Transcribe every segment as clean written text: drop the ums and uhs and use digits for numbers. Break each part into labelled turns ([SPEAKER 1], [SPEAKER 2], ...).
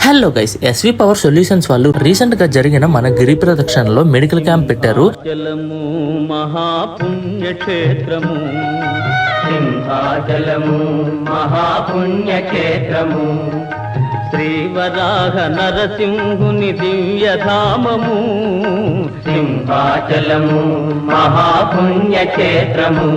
[SPEAKER 1] Hello guys, SV power solutions వాళ్ళు recent గా జరిగిన మన గిరి ప్రదక్షిణలో మెడికల్ క్యాంప్ పెట్టారు.
[SPEAKER 2] మహాపుణ్యక్షేత్రము సింహాచలము మహాపుణ్యక్షేత్రము శ్రీవరాహ నరసింహుని దివ్యధామము సింహాచలము మహాపుణ్యక్షేత్రము.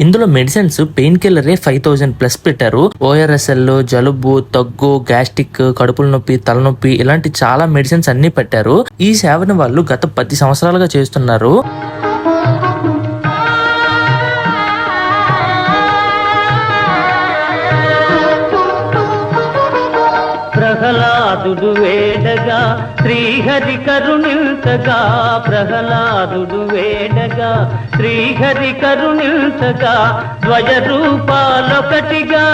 [SPEAKER 1] ఇందులో మెడిసిన్స్ పెయిన్ కిల్లరే 5000+ పెట్టారు. ORSL, జలుబు, దగ్గు, గ్యాస్ట్రిక్, కడుపుల నొప్పి, తలనొప్పి ఇలాంటి చాలా మెడిసిన్స్ అన్ని పెట్టారు. ఈ సేవను వాళ్ళు గత 10 సంవత్సరాలుగా చేస్తున్నారు.
[SPEAKER 2] ప్రహ్లాదుడు వేడగా శ్రీహరి కరుణించగా ప్రహ్లాదుడు వేడగా శ్రీహరి కరుణించగా ద్వయ రూపాలొకటిగా.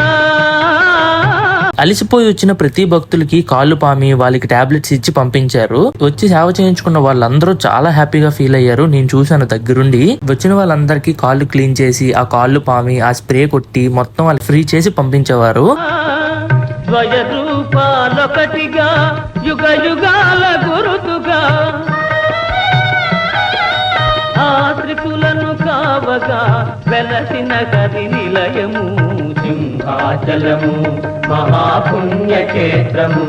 [SPEAKER 1] అలిసిపోయి వచ్చిన ప్రతి భక్తులకి కాళ్ళు పామి వాళ్ళకి టాబ్లెట్స్ ఇచ్చి పంపించారు. వచ్చి సేవ చేయించుకున్న వాళ్ళందరూ చాలా హ్యాపీగా ఫీల్ అయ్యారు. నేను చూసాను దగ్గరుండి. వచ్చిన వాళ్ళందరికీ కాళ్ళు క్లీన్ చేసి ఆ కాళ్ళు పామి ఆ స్ప్రే కొట్టి మొత్తం వాళ్ళు ఫ్రీ చేసి పంపించేవారు.
[SPEAKER 2] ద్వయ రూపాలొకటిగా యుగ యుగాల గురుతుగా ఆశ్రితులను కావగా వెలసిన గది నిలయము సింహాచలము మహాపుణ్యక్షేత్రము.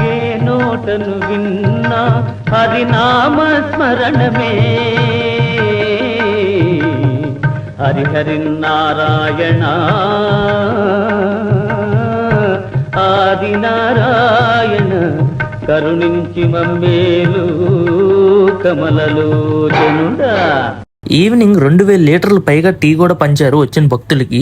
[SPEAKER 2] ఏ నోటను విన్నా హరినామ స్మరణమే హరిహరి నారాయణ ఆది నారాయణ కరుణించి మమ్మేలు కమలలోచనుడా.
[SPEAKER 1] ఈవినింగ్ 2000 లీటర్లు పైగా టీ కూడా పంచారు వచ్చిన భక్తులకి.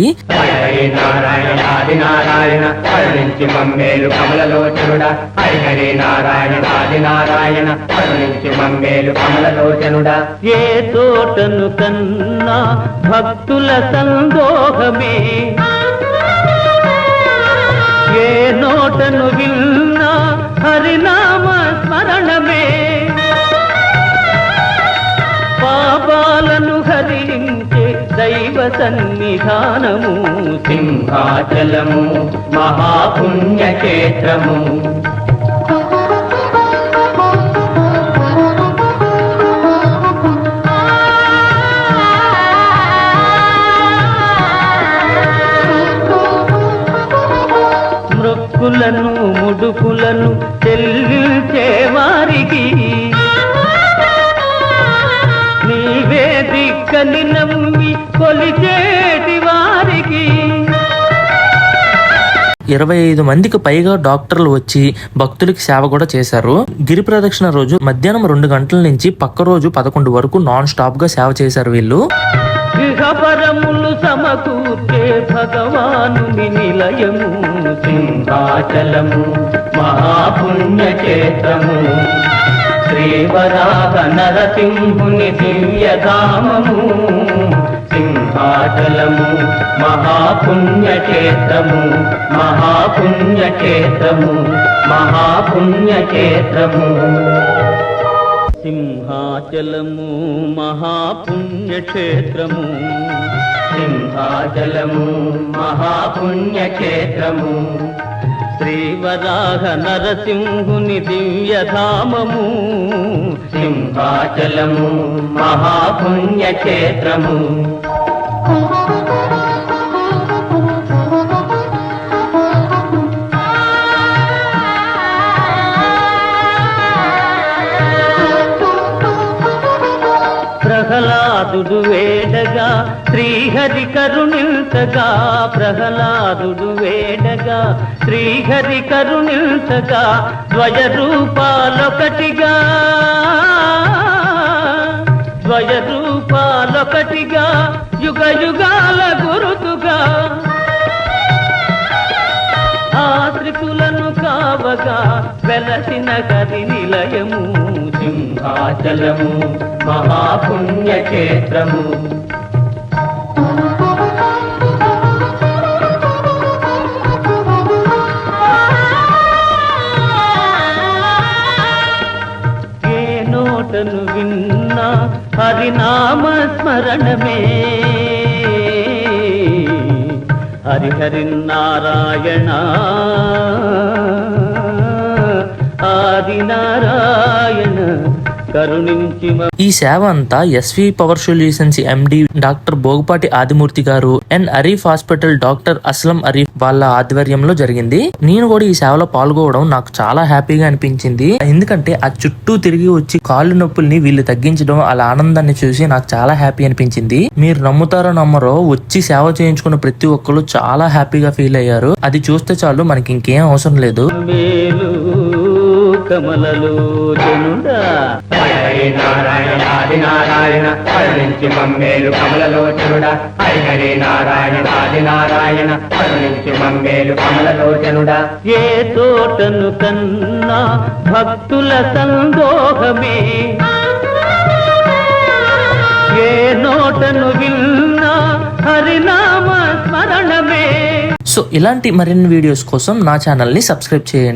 [SPEAKER 2] నారాయణ ఆది నారాయణ కరుణించి మమ్మేలు కమలలోచనుడా హరిహరి నారాయణ ఆది నారాయణ కరుణించి మమ్మేలు కమలలోచనుడా. ఏ తోటను కన్నా భక్తుల సందోహమే ఏ నోటను విన్నా హరినామ స్మరణమే పాపాలను హరించే దైవ సన్నిధానము సింహాచలము మహాపుణ్యక్షేత్రము. మృక్కులను ముడుకులను చెల్లించే వారికి నీవే దిక్కని నమ్మి కొలిచేటి వారికి
[SPEAKER 1] 25 మందికి పైగా డాక్టర్లు వచ్చి భక్తులకి సేవ కూడా చేశారు. గిరి ప్రదక్షిణ రోజు మధ్యాహ్నం 2 గంటల నుంచి పక్క రోజు 11 వరకు నాన్ స్టాప్ గా సేవ చేశారు వీళ్ళు.
[SPEAKER 2] ఇహపరములు సమకూర్చే భగవాను నిలయము సింహాచలము మహాపుణ్యక్షేత్రము శ్రీవరాహ నరసింహుని దివ్యధామము సింహాచలము మహాపుణ్యక్షేత్రము మహాపుణ్యక్షేత్రము మహాపుణ్యక్షేత్రము. సింహాచలము మహాపుణ్యక్షేత్రము సింహాచలము మహాపుణ్యక్షేత్రము శ్రీవరాహ నరసింహుని దివ్యధామము సింహాచలము మహాపుణ్యక్షేత్రము. ప్రహ్లాదుడు వేడగా శ్రీహరి కరుణించగా ప్రహ్లాదుడు వేడగా శ్రీహరి కరుణించగా ద్వయ రూపాలొకటిగా ద్వయ రూపాలొకటిగా యుగ యుగాల గురుతుగా ఆశ్రితులను కావగా వెలసిన గది నిలయము సింహాచలము మహాపుణ్యక్షేత్రము. చోటను విన్నా హరినామ స్మరణమే. హరిహరి నారాయణ ఆది నారాయణ కరుణించి
[SPEAKER 1] ఈ సేవ అంతా SV power solutions MD doctor Bogapati Adimurthy గారు and Arif hospital doctor Aslam Arif వాళ్ళ ఆధ్వర్యంలో జరిగింది. నేను కూడా ఈ సేవలో పాల్గొనడం నాకు చాలా హ్యాపీగా అనిపించింది. ఎందుకంటే ఆ చుట్టూ తిరిగి వచ్చి కాళ్ళు నొప్పుల్ని వీళ్ళు తగ్గించడం, అలా ఆనందాన్ని చూసి నాకు చాలా హ్యాపీ అనిపించింది. మీరు నమ్ముతారో నమ్మరో వచ్చి సేవ చేయించుకున్న ప్రతి ఒక్కరు చాలా హ్యాపీగా ఫీల్ అయ్యారు. అది చూస్తే చాలు, మనకి ఇంకేం అవసరం లేదు.
[SPEAKER 2] మేలు కమలలోచనుడా
[SPEAKER 3] హరి నారాయణ ఆది నారాయణ కరుణించి మమ్మేలు కమలలోచనుడా. హరి నారాయణ ఆది నారాయణ కరుణించి మమ్మేలు కమలలోచనుడా.
[SPEAKER 2] ఏ తోటను కన్నా భక్తుల సందోహమే, ఏ నోటను విన్నా హరినామ స్మరణమే.
[SPEAKER 1] సో ఇలాంటి మరిన్ని వీడియోస్ కోసం నా ఛానల్ ని సబ్స్క్రైబ్ చేయండి.